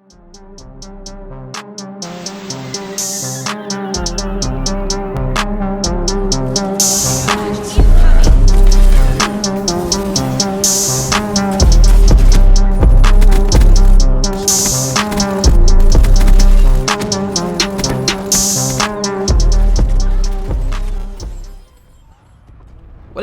What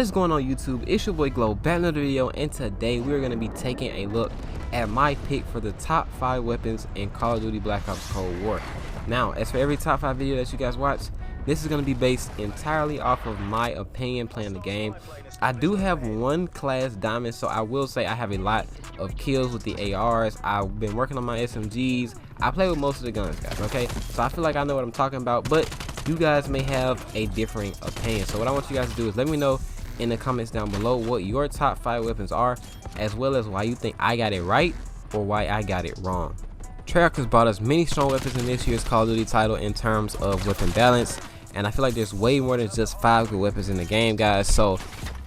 is going on YouTube? It's your boy Glow, back another video, and today we're going to be taking a look at my pick for the top 5 weapons in Call of Duty Black Ops Cold War. Now, as for every top 5 video that you guys watch, this is going to be based entirely off of my opinion playing the game. I do have one class diamond, so I will say I have a lot of kills with the ARs. I've been working on my SMGs. I play with most of the guns, guys, okay? So I feel like I know what I'm talking about, but you guys may have a differing opinion. So what I want you guys to do is let me know in the comments down below what your top 5 weapons are, as well as why you think I got it right or why I got it wrong. Treyarch has brought us many strong weapons in this year's Call of Duty title in terms of weapon balance, and I feel like there's way more than just 5 good weapons in the game, guys. So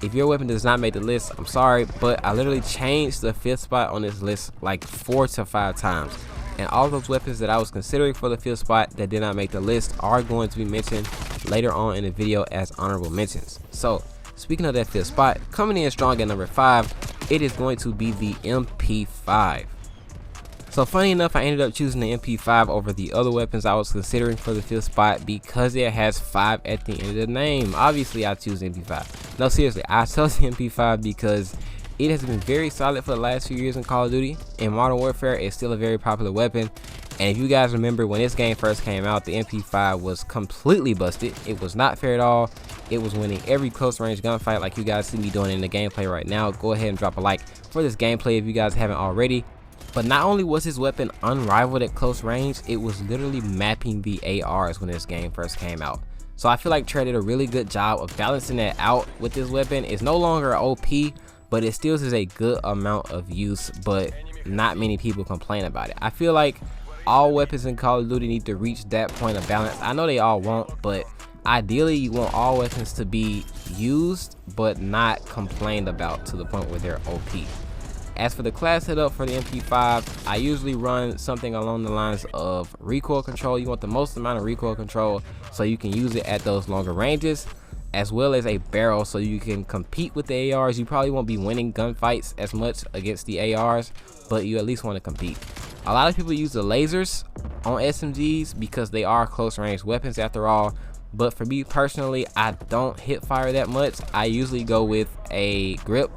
if your weapon does not make the list, I'm sorry, but I literally changed the 5th spot on this list like 4 to 5 times, and all those weapons that I was considering for the 5th spot that did not make the list are going to be mentioned later on in the video as honorable mentions. So speaking of that 5th spot, coming in strong at number 5, it is going to be the MP5. So funny enough, I ended up choosing the MP5 over the other weapons I was considering for the 5th spot because it has 5 at the end of the name. Obviously, I choose the MP5. No, seriously, I chose the MP5 because it has been very solid for the last few years in Call of Duty. In Modern Warfare, it's still a very popular weapon. And if you guys remember when this game first came out, the MP5 was completely busted. It was not fair at all. It was winning every close range gunfight like you guys see me doing in the gameplay right now. Go ahead and drop a like for this gameplay if you guys haven't already. But not only was this weapon unrivaled at close range, it was literally mapping the ARs when this game first came out. So I feel like Trey did a really good job of balancing that out with this weapon. It's no longer OP, but it still is a good amount of use, but not many people complain about it. I feel like all weapons in Call of Duty need to reach that point of balance. I know they all won't, but ideally you want all weapons to be used but not complained about to the point where they're OP. As for the class setup for the MP5, I usually run something along the lines of recoil control. You want the most amount of recoil control so you can use it at those longer ranges, as well as a barrel so you can compete with the ARs. You probably won't be winning gunfights as much against the ARs, but you at least want to compete. A lot of people use the lasers on SMGs because they are close range weapons after all, but for me personally, I don't hip fire that much. I usually go with a grip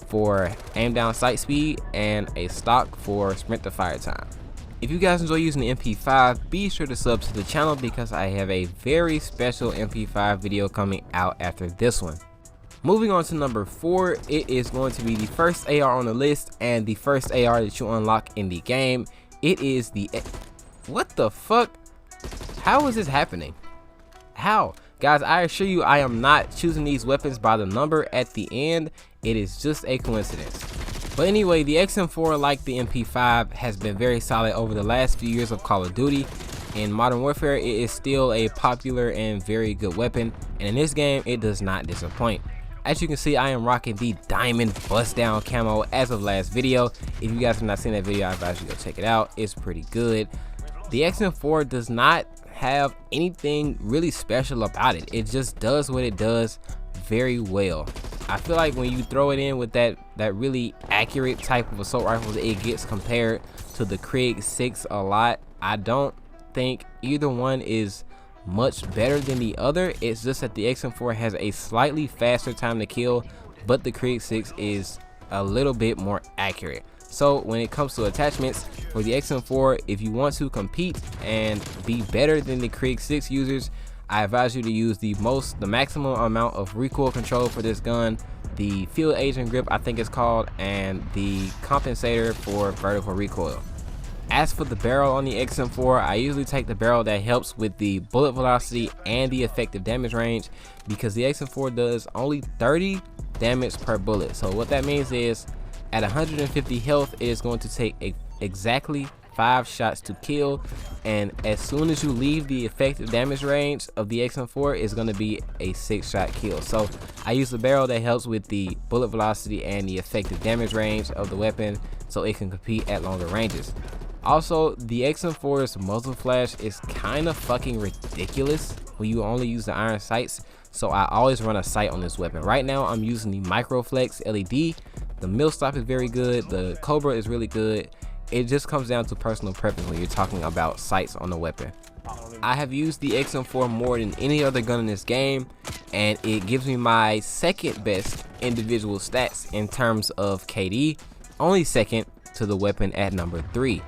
for aim down sight speed and a stock for sprint to fire time. If you guys enjoy using the MP5, be sure to sub to the channel because I have a very special MP5 video coming out after this one. Moving on to number 4, it is going to be the first AR on the list and the first AR that you unlock in the game. It is the... What the fuck? How is this happening? How? Guys, I assure you I am not choosing these weapons by the number at the end. It is just a coincidence. But anyway, the XM4, like the MP5, has been very solid over the last few years of Call of Duty. In Modern Warfare, it is still a popular and very good weapon, and in this game, it does not disappoint. As you can see, I am rocking the diamond bust down camo as of last video. If you guys have not seen that video, I advise you to go check it out. It's pretty good. The XM4 does not have anything really special about it. It just does what it does very well. I feel like when you throw it in with that really accurate type of assault rifle, it gets compared to the Krig 6 a lot. I don't think either one is much better than the other. It's just that the XM4 has a slightly faster time to kill, but the Krig 6 is a little bit more accurate. So when it comes to attachments for the XM4, if you want to compete and be better than the Krig 6 users, I advise you to use the maximum amount of recoil control for this gun, the field agent grip I think it's called, and the compensator for vertical recoil. As for the barrel on the XM4, I usually take the barrel that helps with the bullet velocity and the effective damage range because the XM4 does only 30 damage per bullet. So what that means is at 150 health, it is going to take exactly 5 shots to kill, and as soon as you leave the effective damage range of the XM4, it's going to be a 6-shot kill. So I use the barrel that helps with the bullet velocity and the effective damage range of the weapon so it can compete at longer ranges. Also, the XM4's muzzle flash is kind of fucking ridiculous when you only use the iron sights, so I always run a sight on this weapon. Right now I'm using the Microflex LED. The Millstop is very good, the Cobra is really good. It just comes down to personal preference when you're talking about sights on the weapon. I have used the XM4 more than any other gun in this game, and it gives me my second best individual stats in terms of KD, only second to the weapon at number 3.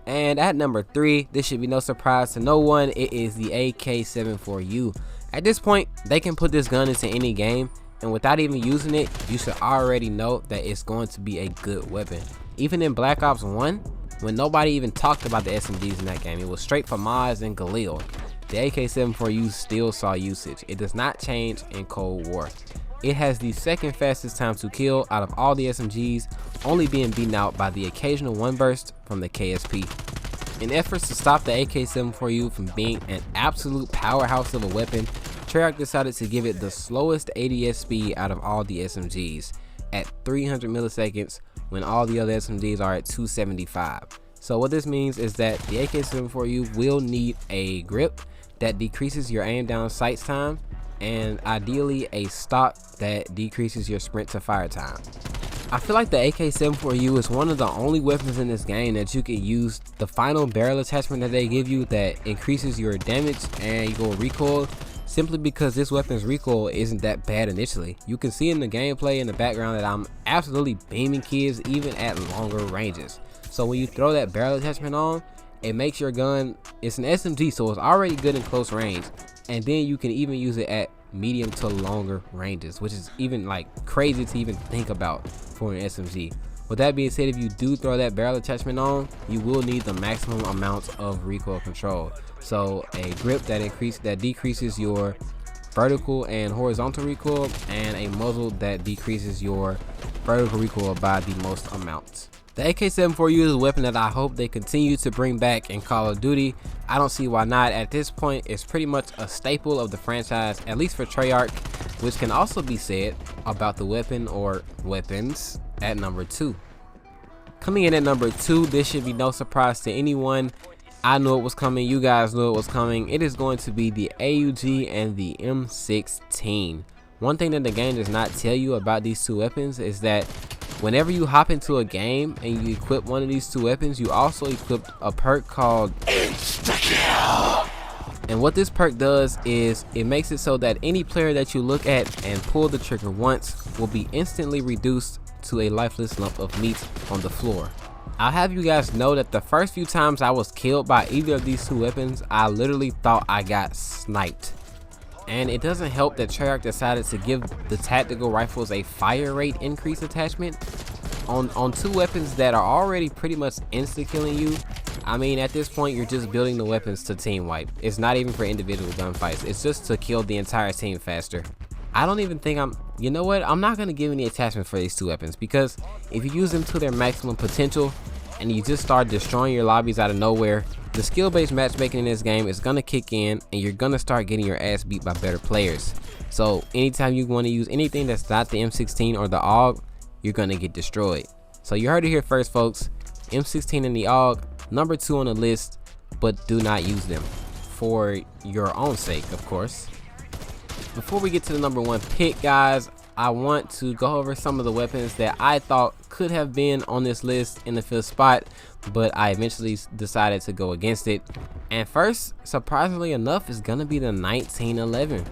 And at number 3, this should be no surprise to no one, it is the AK-74U. At this point, they can put this gun into any game, and without even using it, you should already know that it's going to be a good weapon. Even in Black Ops 1, when nobody even talked about the SMGs in that game, it was straight for Moz and Galil. The AK-74U still saw usage. It does not change in Cold War. It has the second fastest time to kill out of all the SMGs, only being beaten out by the occasional one burst from the KSP. In efforts to stop the AK-74U from being an absolute powerhouse of a weapon, Treyarch decided to give it the slowest ADS speed out of all the SMGs at 300 milliseconds when all the other SMGs are at 275. So what this means is that the AK-74U will need a grip that decreases your aim down sight time, and ideally a stock that decreases your sprint to fire time. I feel like the AK-74U is one of the only weapons in this game that you can use the final barrel attachment that they give you that increases your damage and your recoil, simply because this weapon's recoil isn't that bad initially. You can see in the gameplay in the background that I'm absolutely beaming kids even at longer ranges. So when you throw that barrel attachment on, it makes your gun, it's an SMG, so it's already good in close range, and then you can even use it at medium to longer ranges, which is even like crazy to even think about for an SMG. With that being said, if you do throw that barrel attachment on, you will need the maximum amount of recoil control. So a grip that decreases your vertical and horizontal recoil, and a muzzle that decreases your vertical recoil by the most amount. The AK-74U is a weapon that I hope they continue to bring back in Call of Duty. I don't see why not. At this point, it's pretty much a staple of the franchise, at least for Treyarch, which can also be said about the weapon or weapons at number 2. Coming in at number 2, this should be no surprise to anyone. I knew it was coming, you guys knew it was coming. It is going to be the AUG and the M16. One thing that the game does not tell you about these two weapons is that whenever you hop into a game and you equip one of these two weapons, you also equip a perk called Insta-Kill. And what this perk does is it makes it so that any player that you look at and pull the trigger once will be instantly reduced to a lifeless lump of meat on the floor. I'll have you guys know that the first few times I was killed by either of these two weapons, I literally thought I got sniped. And it doesn't help that Treyarch decided to give the tactical rifles a fire rate increase attachment on two weapons that are already pretty much insta-killing you. I mean, at this point, you're just building the weapons to team wipe. It's not even for individual gunfights. It's just to kill the entire team faster. I don't even think you know what? I'm not going to give any attachment for these two weapons, because if you use them to their maximum potential and you just start destroying your lobbies out of nowhere, the skill-based matchmaking in this game is going to kick in and you're going to start getting your ass beat by better players. So anytime you want to use anything that's not the M16 or the AUG, you're going to get destroyed. So you heard it here first, folks. M16 and the AUG, number 2 on the list, but do not use them for your own sake, of course. Before we get to the number 1 pick, guys, I want to go over some of the weapons that I thought could have been on this list in the 5th spot, but I eventually decided to go against it. And first, surprisingly enough, is gonna be the 1911.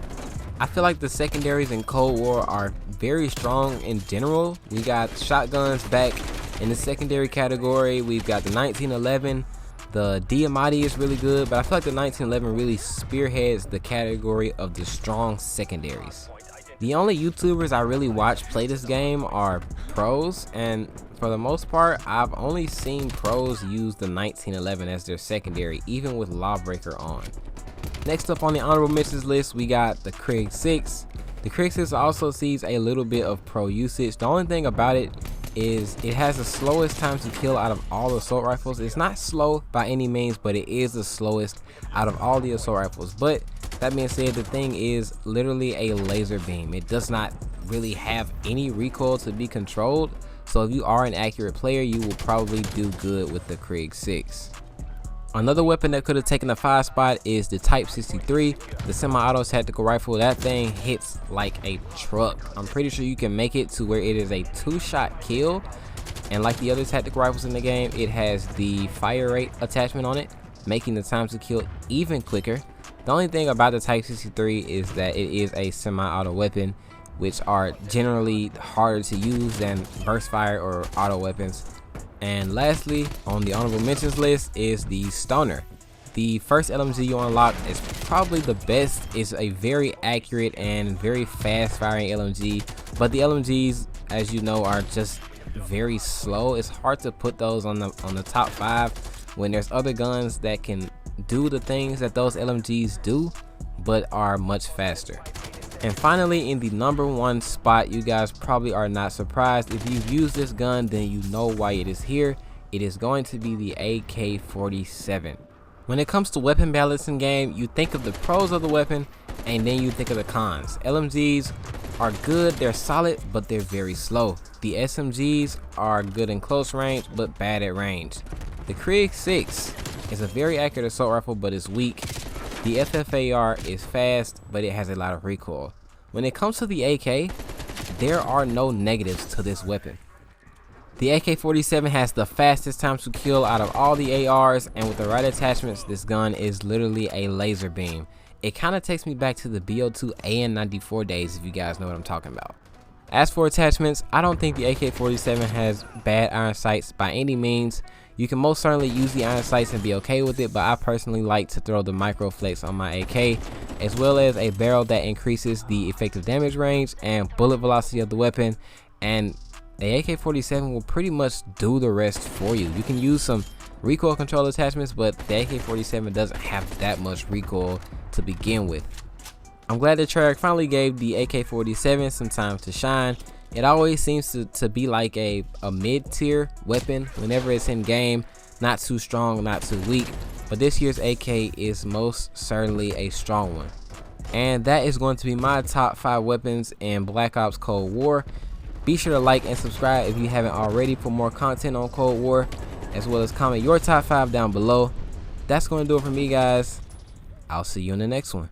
I feel like the secondaries in Cold War are very strong in general. We got shotguns back in the secondary category. We've got the 1911. The Diamatti is really good, but I feel like the 1911 really spearheads the category of the strong secondaries. The only YouTubers I really watch play this game are pros, and for the most part, I've only seen pros use the 1911 as their secondary, even with Lawbreaker on. Next up on the honorable mentions list, we got the Krig 6. The Krig 6 also sees a little bit of pro usage. The only thing about it is it has the slowest time to kill out of all assault rifles. It's not slow by any means, but it is the slowest out of all the assault rifles. But that being said, the thing is literally a laser beam. It does not really have any recoil to be controlled, so if you are an accurate player, you will probably do good with the Krig 6. Another weapon that could have taken the 5 spot is the Type 63, the semi-auto tactical rifle. That thing hits like a truck. I'm pretty sure you can make it to where it is a 2-shot kill, and like the other tactical rifles in the game, it has the fire rate attachment on it, making the time to kill even quicker. The only thing about the Type 63 is that it is a semi-auto weapon, which are generally harder to use than burst fire or auto weapons. And lastly, on the honorable mentions list is the Stoner. The first LMG you unlock is probably the best. It's a very accurate and very fast firing LMG, but the LMGs, as you know, are just very slow. It's hard to put those on the top 5 when there's other guns that can do the things that those LMGs do, but are much faster. And finally, in the number 1 spot, you guys probably are not surprised. If you've used this gun, then you know why it is here. It is going to be the AK-47. When it comes to weapon balance in game, you think of the pros of the weapon and then you think of the cons. LMGs are good, they're solid, but they're very slow. The SMGs are good in close range, but bad at range. The Krig 6 is a very accurate assault rifle, but it's weak. The FFAR is fast, but it has a lot of recoil. When it comes to the AK, there are no negatives to this weapon. The AK-47 has the fastest time to kill out of all the ARs, and with the right attachments, this gun is literally a laser beam. It kind of takes me back to the BO2 AN-94 days, if you guys know what I'm talking about. As for attachments, I don't think the AK-47 has bad iron sights by any means. You can most certainly use the iron sights and be okay with it, but I personally like to throw the Microflex on my AK, as well as a barrel that increases the effective damage range and bullet velocity of the weapon, and the AK-47 will pretty much do the rest for you. You can use some recoil control attachments, but the AK-47 doesn't have that much recoil to begin with. I'm glad that Treyarch finally gave the AK-47 some time to shine. It always seems to be like a mid-tier weapon whenever it's in game. Not too strong, not too weak, but this year's AK is most certainly a strong one. And that is going to be my top 5 weapons in Black Ops Cold War. Be sure to like and subscribe if you haven't already for more content on Cold War, as well as comment your top 5 down below. That's going to do it for me, guys. I'll see you in the next one.